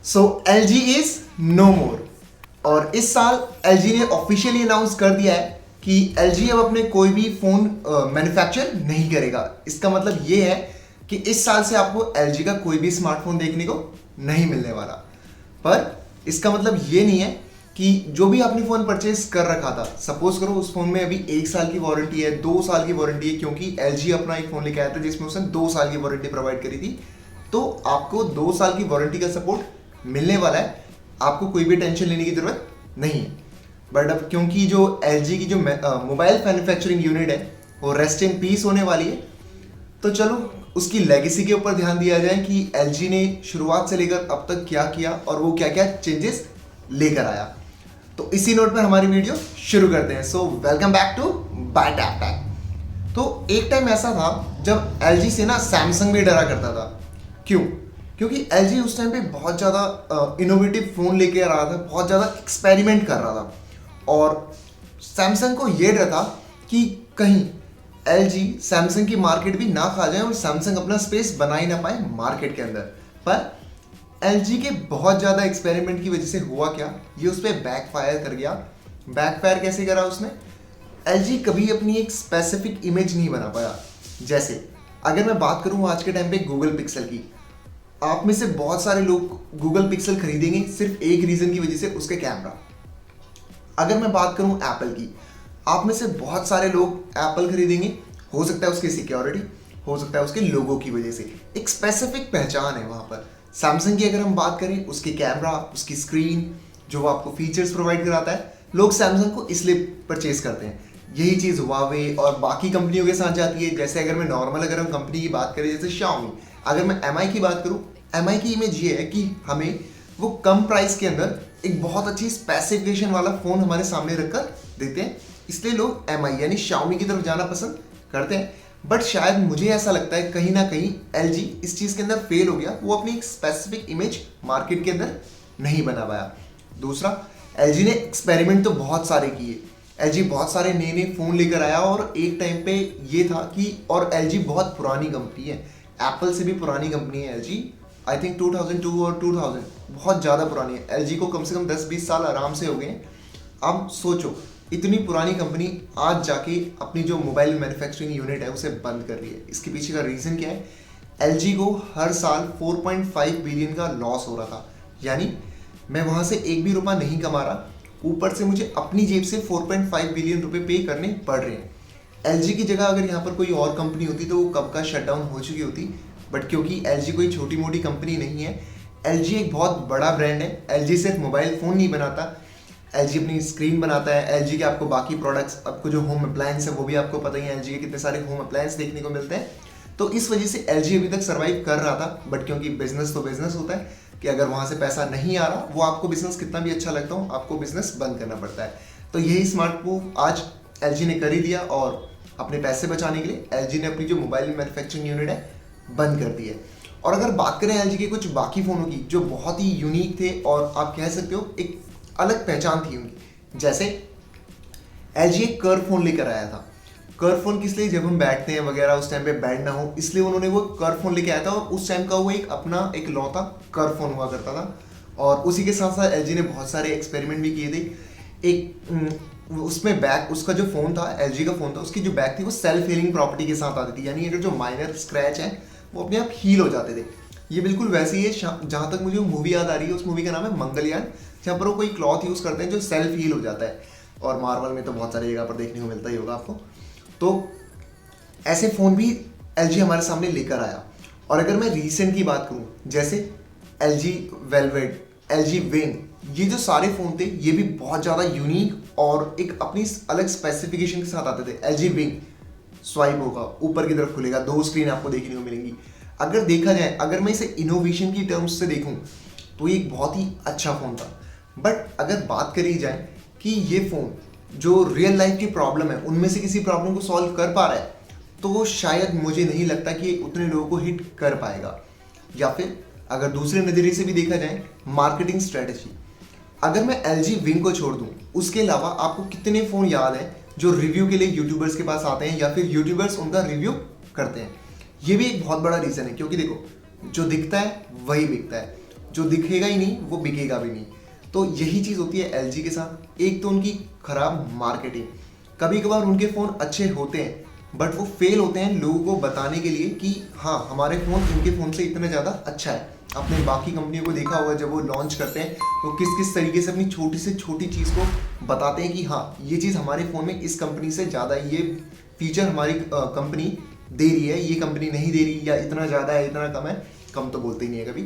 So L G is no more. और इस साल एल जी ने ऑफिशियली अनाउंस कर दिया है कि एल जी अब अपने कोई भी फ़ोन मैन्युफैक्चर नहीं करेगा। इसका मतलब ये है कि इस साल से आपको एल जी का कोई भी स्मार्टफोन देखने को नहीं मिलने वाला। पर इसका मतलब ये नहीं है कि जो भी आपने फ़ोन परचेज कर रखा था, सपोज करो उस फ़ोन में अभी 1 साल की वारंटी है, 2 साल की वारंटी है, क्योंकि एल जी अपना एक फ़ोन लेके आया था जिसमें उसने 2 साल की वारंटी प्रोवाइड करी थी, तो आपको 2 साल की वारंटी का सपोर्ट मिलने वाला है। आपको कोई भी टेंशन लेने की जरूरत नहीं है। बट अब क्योंकि जो एल जी की जो मोबाइल मैन्युफैक्चरिंग यूनिट है वो रेस्ट इन पीस होने वाली है, तो चलो उसकी लेगेसी के ऊपर ध्यान दिया जाए कि एल जी ने शुरुआत से लेकर अब तक क्या किया और वो क्या क्या चेंजेस लेकर आया। तो इसी नोट पर हमारी वीडियो शुरू करते हैं। So welcome back to by tap tack. तो एक टाइम ऐसा था जब एल जी से ना सैमसंग भी डरा करता था। क्यों? क्योंकि एल जी उस टाइम पे बहुत ज़्यादा इनोवेटिव फ़ोन लेके आ रहा था, बहुत ज़्यादा एक्सपेरिमेंट कर रहा था, और सैमसंग को ये डर था कि कहीं एल जी सैमसंग की मार्केट भी ना खा जाए और सैमसंग अपना स्पेस बना ही ना पाए मार्केट के अंदर। पर एल जी के बहुत ज़्यादा एक्सपेरिमेंट की वजह से हुआ क्या, ये उस पर बैकफायर कर गया। बैकफायर कैसे करा उसने? एल जी कभी अपनी एक स्पेसिफिक इमेज नहीं बना पाया। जैसे अगर मैं बात करूँ आज के टाइम पे गूगल पिक्सल की, आप में से बहुत सारे लोग गूगल पिक्सल खरीदेंगे सिर्फ एक रीज़न की वजह से, उसके कैमरा। अगर मैं बात करूं एप्पल की, आप में से बहुत सारे लोग एप्पल खरीदेंगे, हो सकता है उसकी सिक्योरिटी, हो सकता है उसके लोगो की वजह से। एक स्पेसिफिक पहचान है वहाँ पर। सैमसंग की अगर हम बात करें, उसके कैमरा, उसकी स्क्रीन, जो वो आपको फीचर्स प्रोवाइड कराता है, लोग सैमसंग को इसलिए परचेज करते हैं। यही चीज़ हुआवे और बाकी कंपनियों के साथ जाती है। जैसे अगर मैं नॉर्मल अगर हम कंपनी की बात करें, जैसे शाओमी, अगर मैं एम आई की बात करूँ, एम आई की इमेज ये है कि हमें वो कम प्राइस के अंदर एक बहुत अच्छी स्पेसिफिकेशन वाला फ़ोन हमारे सामने रखकर देते हैं, इसलिए लोग एम आई यानी शाओमी की तरफ जाना पसंद करते हैं। बट शायद मुझे ऐसा लगता है कहीं ना कहीं एल जी इस चीज़ के अंदर फेल हो गया, वो अपनी एक स्पेसिफिक इमेज मार्केट के अंदर नहीं बना पाया। दूसरा, एल जी ने एक्सपेरिमेंट तो बहुत सारे किए। एल जी बहुत सारे नए नए फ़ोन लेकर आया, और एक टाइम पे ये था कि, और एल जी बहुत पुरानी कंपनी है, एप्पल से भी पुरानी कंपनी है एल जी। आई थिंक 2002 और 2000 बहुत ज़्यादा पुरानी है। एल जी को कम से कम 10-20 साल आराम से हो गए हैं। अब सोचो, इतनी पुरानी कंपनी आज जाके अपनी जो मोबाइल मैन्युफैक्चरिंग यूनिट है उसे बंद कर रही है। इसके पीछे का रीज़न क्या है? एल जी को हर साल 4.5 बिलियन का लॉस हो रहा था, यानी मैं वहाँ से एक भी रुपया नहीं कमा रहा, ऊपर से मुझे अपनी जेब से 4.5 बिलियन रुपए पे करने पड़ रहे हैं। एल जी की जगह अगर यहाँ पर कोई और कंपनी होती तो वो कब का शटडाउन हो चुकी होती। बट क्योंकि एल जी कोई छोटी मोटी कंपनी नहीं है, एल जी एक बहुत बड़ा ब्रांड है। एल जी सिर्फ मोबाइल फ़ोन नहीं बनाता, एल जी अपनी स्क्रीन बनाता है। एल जी के आपको बाकी प्रोडक्ट्स, आपको जो होम अप्लायंस है वो भी आपको पता ही है, एल जी के कितने सारे होम अप्लायंस देखने को मिलते हैं। तो इस वजह से एल जी अभी तक सर्वाइव कर रहा था। बट क्योंकि बिजनेस तो बिजनेस होता है कि अगर वहाँ से पैसा नहीं आ रहा, वो आपको बिजनेस कितना भी अच्छा लगता हो, आपको बिजनेस बंद करना पड़ता है। तो यही स्मार्ट मूव आज एल जी ने कर ही दिया, और अपने पैसे बचाने के लिए एल जी ने अपनी जो मोबाइल मैन्युफैक्चरिंग यूनिट है बंद कर दी है। और अगर बात करें एल जी के कुछ बाकी फ़ोनों की जो बहुत ही यूनिक थे, और आप कह सकते हो एक अलग पहचान थी उनकी, जैसे एल जी एक कर्व फ़ोन लेकर आया था। कर्व फ़ोन किस लिए? जब हम बैठते हैं वगैरह उस टाइम पे बैंड ना हो, इसलिए उन्होंने वो कर्व फ़ोन लेके आया था, और उस टाइम का वो एक अपना एक लौता कर्व फ़ोन हुआ करता था। और उसी के साथ साथ एल जी ने बहुत सारे एक्सपेरिमेंट भी किए थे। उसमें बैक, उसका जो फ़ोन था, एल जी का फ़ोन था, उसकी जो बैक थी वो सेल्फ हीलिंग प्रॉपर्टी के साथ आती थी, यानी ये जो माइनर स्क्रैच है वो अपने आप हील हो जाते थे। ये बिल्कुल वैसे ही है, जहाँ तक मुझे वो मूवी याद आ रही है, उस मूवी का नाम है मंगलयान, जहाँ पर वो कोई क्लॉथ यूज़ करते हैं जो सेल्फ हील हो जाता है। और मार्वल में तो बहुत सारी जगह पर देखने को मिलता ही होगा आपको। तो ऐसे फ़ोन भी एल जी हमारे सामने लेकर आया। और अगर मैं रीसेंट की बात करूँ, जैसे L G velvet, L G wing, ये जो सारे फ़ोन थे ये भी बहुत ज़्यादा यूनिक और एक अपनी अलग स्पेसिफिकेशन के साथ आते थे। एल जी विंग स्वाइप होगा, ऊपर की तरफ खुलेगा, 2 स्क्रीन आपको देखने को मिलेंगी। अगर देखा जाए, अगर मैं इसे इनोवेशन की टर्म्स से देखूं, तो ये एक बहुत ही अच्छा फ़ोन था। बट अगर बात करी जाए कि ये फ़ोन जो रियल लाइफ की प्रॉब्लम है उनमें से किसी प्रॉब्लम को सॉल्व कर पा रहा है, तो वो शायद मुझे नहीं लगता कि उतने लोगों को हिट कर पाएगा। या फिर अगर दूसरे नज़रिए से भी देखा जाए, मार्केटिंग स्ट्रेटजी, अगर मैं एल जी विंग को छोड़ दूं, उसके अलावा आपको कितने फ़ोन याद हैं जो रिव्यू के लिए यूट्यूबर्स के पास आते हैं या फिर यूट्यूबर्स उनका रिव्यू करते हैं? ये भी एक बहुत बड़ा रीज़न है, क्योंकि देखो, जो दिखता है वही बिकता है। जो दिखेगा ही नहीं वो बिकेगा भी नहीं। तो यही चीज़ होती है एलजी के साथ। एक तो उनकी खराब मार्केटिंग, कभी कभार उनके फ़ोन अच्छे होते हैं बट वो फेल होते हैं लोगों को बताने के लिए कि हाँ हमारे फ़ोन इनके फ़ोन से इतना ज़्यादा अच्छा है। आपने बाकी कंपनियों को देखा होगा जब वो लॉन्च करते हैं तो किस किस तरीके से अपनी छोटी से छोटी चीज़ को बताते हैं कि हाँ ये चीज़ हमारे फ़ोन में इस कंपनी से ज़्यादा है, ये फीचर हमारी कंपनी दे रही है, ये कंपनी नहीं दे रही, या इतना ज़्यादा है इतना कम है, कम तो बोलते ही नहीं है कभी।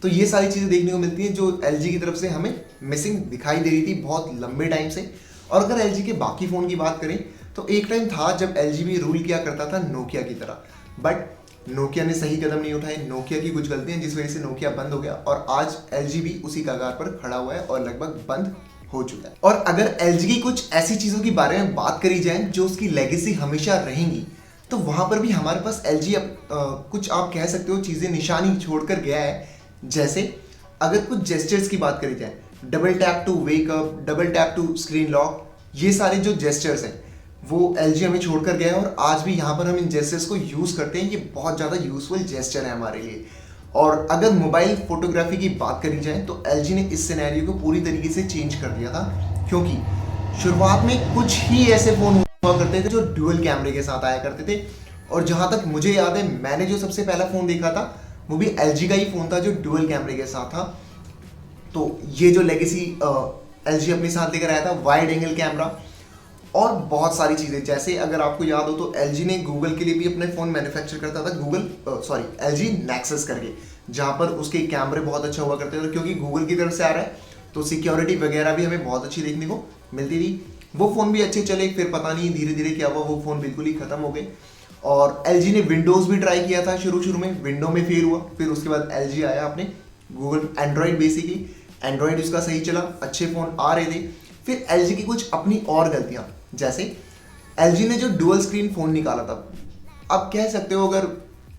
तो ये सारी चीज़ें देखने को मिलती हैं जो एलजी की तरफ से हमें मिसिंग दिखाई दे रही थी बहुत लंबे टाइम से। और अगर एलजी के बाकी फ़ोन की बात करें तो एक टाइम था जब एलजी भी रूल किया करता था नोकिया की तरह, बट नोकिया ने सही कदम नहीं उठाए, नोकिया की कुछ गलतियां जिस वजह से नोकिया बंद हो गया और आज एलजी भी उसी कगार पर खड़ा हुआ है और लगभग बंद हो चुका है। और अगर एलजी की कुछ ऐसी चीज़ों के बारे में बात करी जाए जो उसकी लेगेसी हमेशा रहेंगी, तो वहाँ पर भी हमारे पास एलजी कुछ आप कह सकते हो चीज़ें निशानी छोड़कर गया है। जैसे अगर कुछ जेस्चर्स की बात करी जाए, double tap to wake up, double tap to screen lock, ये सारे जो जेस्चर्स हैं वो एलजी हमें छोड़कर गया है और आज भी यहाँ पर हम इन जेस्चर्स को यूज़ करते हैं। ये बहुत ज़्यादा यूजफुल जेस्चर है हमारे लिए। और अगर मोबाइल फोटोग्राफी की बात करी जाए तो एलजी ने इस सिनेरियो को पूरी तरीके से चेंज कर दिया था, क्योंकि शुरुआत में कुछ ही ऐसे फ़ोन हुआ करते थे जो ड्यूअल कैमरे के साथ आया करते थे। और जहाँ तक मुझे याद है मैंने जो सबसे पहला फ़ोन देखा था वो भी एलजी का ही फ़ोन था जो ड्यूअल कैमरे के साथ था। तो ये जो लेगेसी एलजी अपने साथ लेकर आया था, वाइड एंगल कैमरा और बहुत सारी चीज़ें। जैसे अगर आपको याद हो तो एलजी ने गूगल के लिए भी अपने फ़ोन मैन्युफैक्चर करता था, एलजी नेक्सस करके, जहाँ पर उसके कैमरे बहुत अच्छा हुआ करते थे। क्योंकि गूगल की तरफ से आ रहा है तो सिक्योरिटी वगैरह भी हमें बहुत अच्छी देखने को मिलती थी। वो फ़ोन भी अच्छे चले, फिर पता नहीं धीरे धीरे क्या हुआ, वो फ़ोन बिल्कुल ही ख़त्म हो गए। और एलजी ने विंडोज़ भी ट्राई किया था शुरू में, विंडो में फेल हुआ। फिर उसके बाद एलजी आया अपने गूगल एंड्रॉयड, बेसिकली एंड्रॉयड उसका सही चला, अच्छे फ़ोन आ रहे थे। फिर एलजी की कुछ अपनी और गलतियाँ, जैसे एलजी ने जो डुअल स्क्रीन फ़ोन निकाला था, आप कह सकते हो अगर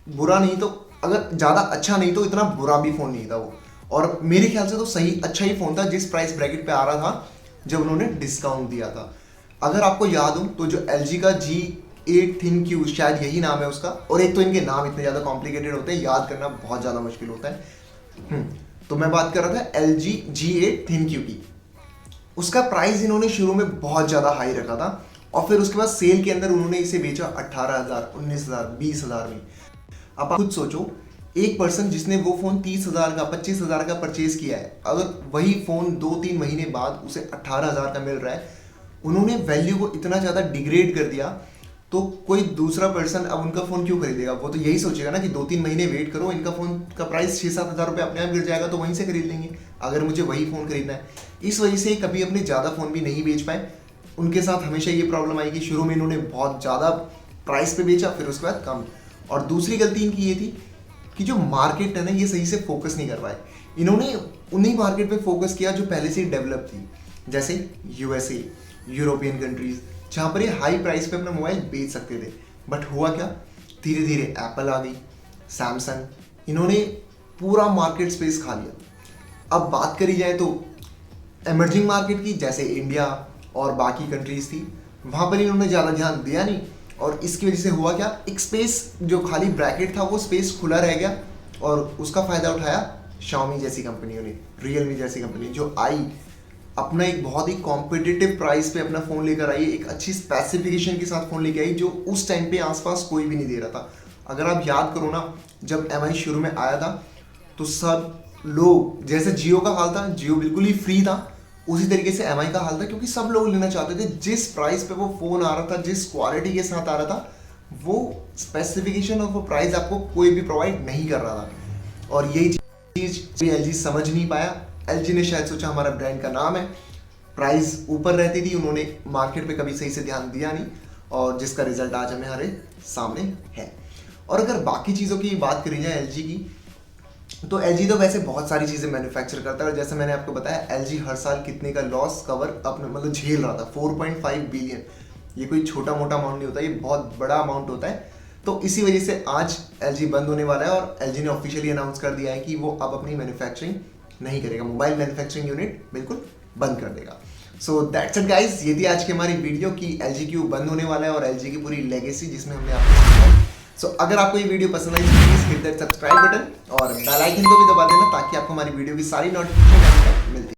बुरा नहीं तो, अगर ज़्यादा अच्छा नहीं तो इतना बुरा भी फ़ोन नहीं था वो। और मेरे ख्याल से तो सही अच्छा ही फ़ोन था जिस प्राइस ब्रैकेट पे आ रहा था जब उन्होंने डिस्काउंट दिया था। अगर आपको याद हो तो जो एलजी का G8 ThinQ, शायद यही नाम है उसका, और एक तो इनके नाम इतने ज़्यादा कॉम्प्लिकेटेड होते हैं, याद करना बहुत ज़्यादा मुश्किल होता है। तो मैं बात कर रहा था एलजी G8 ThinQ की। उसका प्राइस इन्होंने शुरू में बहुत ज़्यादा हाई रखा था और फिर उसके बाद सेल के अंदर उन्होंने इसे बेचा 18,000, 19,000, 20,000 में। अब आप खुद सोचो, एक पर्सन जिसने वो फ़ोन 30,000 का, 25,000 का परचेज किया है, अगर वही फ़ोन 2-3 महीने बाद उसे 18,000 का मिल रहा है, उन्होंने वैल्यू को इतना ज़्यादा डिग्रेड कर दिया। तो कोई दूसरा पर्सन अब उनका फ़ोन क्यों खरीदेगा? वो तो यही सोचेगा ना कि 2-3 महीने वेट करो, इनका फ़ोन का प्राइस 6-7 हज़ार रुपये अपने आप गिर जाएगा तो वहीं से खरीद लेंगे अगर मुझे वही फ़ोन खरीदना है। इस वजह से कभी अपने ज़्यादा फ़ोन भी नहीं बेच पाए। उनके साथ हमेशा ये प्रॉब्लम आई कि शुरू में इन्होंने बहुत ज़्यादा प्राइस पे बेचा, फिर उसके बाद कम। और दूसरी गलती इनकी ये थी कि जो मार्केट है ना, ये सही से फोकस नहीं कर पाए। इन्होंने उन्हीं मार्केट पे फोकस किया जो पहले से ही डेवलप थी, जैसे यूएसए, यूरोपियन कंट्रीज़, जहाँ पर ये हाई प्राइस पे अपना मोबाइल बेच सकते थे। बट हुआ क्या, धीरे धीरे एप्पल आ गई, सैमसंग, इन्होंने पूरा मार्केट स्पेस खा लिया। अब बात करी जाए तो एमर्जिंग मार्केट की, जैसे इंडिया और बाकी कंट्रीज़ थी, वहाँ पर इन्होंने ज़्यादा ध्यान दिया नहीं। और इसकी वजह से हुआ क्या, एक स्पेस जो खाली ब्रैकेट था वो स्पेस खुला रह गया और उसका फ़ायदा उठाया Xiaomi जैसी कंपनियों ने, Realme जैसी कंपनी जो आई, अपना एक बहुत ही कॉम्पिटिटिव प्राइस पे अपना फ़ोन लेकर आई, एक अच्छी स्पेसिफिकेशन के साथ फ़ोन लेकर आई जो उस टाइम पे आसपास कोई भी नहीं दे रहा था। अगर आप याद करो ना, जब MI शुरू में आया था तो सब लोग, जैसे जियो का हाल था, जियो बिल्कुल ही फ्री था, उसी तरीके से MI का हाल था, क्योंकि सब लोग लेना चाहते थे। जिस प्राइस पे वो फ़ोन आ रहा था, जिस क्वालिटी के साथ आ रहा था, वो स्पेसिफिकेशन और वो प्राइस आपको कोई भी प्रोवाइड नहीं कर रहा था। और यही चीज़ एलजी समझ नहीं पाया। एलजी ने शायद सोचा हमारा ब्रांड का नाम है, प्राइस ऊपर रहती थी, उन्होंने मार्केट पे कभी सही से ध्यान दिया नहीं, और जिसका रिजल्ट आज हमारे सामने है। और अगर बाकी चीज़ों की बात करी जाए एलजी की, तो एलजी तो वैसे बहुत सारी चीज़ें मैन्युफैक्चर करता है। और जैसे मैंने आपको बताया, एलजी हर साल कितने का लॉस कवर अपने मतलब झेल रहा था, 4.5 बिलियन। ये कोई छोटा मोटा अमाउंट नहीं होता, ये बहुत बड़ा अमाउंट होता है। तो इसी वजह से आज एलजी बंद होने वाला है और एलजी ने ऑफिशियली अनाउंस कर दिया है कि वो अब अपनी मैन्युफैक्चरिंग नहीं करेगा, मोबाइल मैन्युफैक्चरिंग यूनिट बिल्कुल बंद कर देगा। सो दैट्स इट गाइस, ये थी आज की हमारी वीडियो कि एलजी क्यों बंद होने वाला है और एलजी की पूरी लेगेसी जिसमें हमने आपको सो अगर आपको ये वीडियो पसंद आई तो please hit that subscribe button और बेल आइकन को भी दबा देना ताकि आपको हमारी वीडियो की सारी नोटिफिकेशन मिलती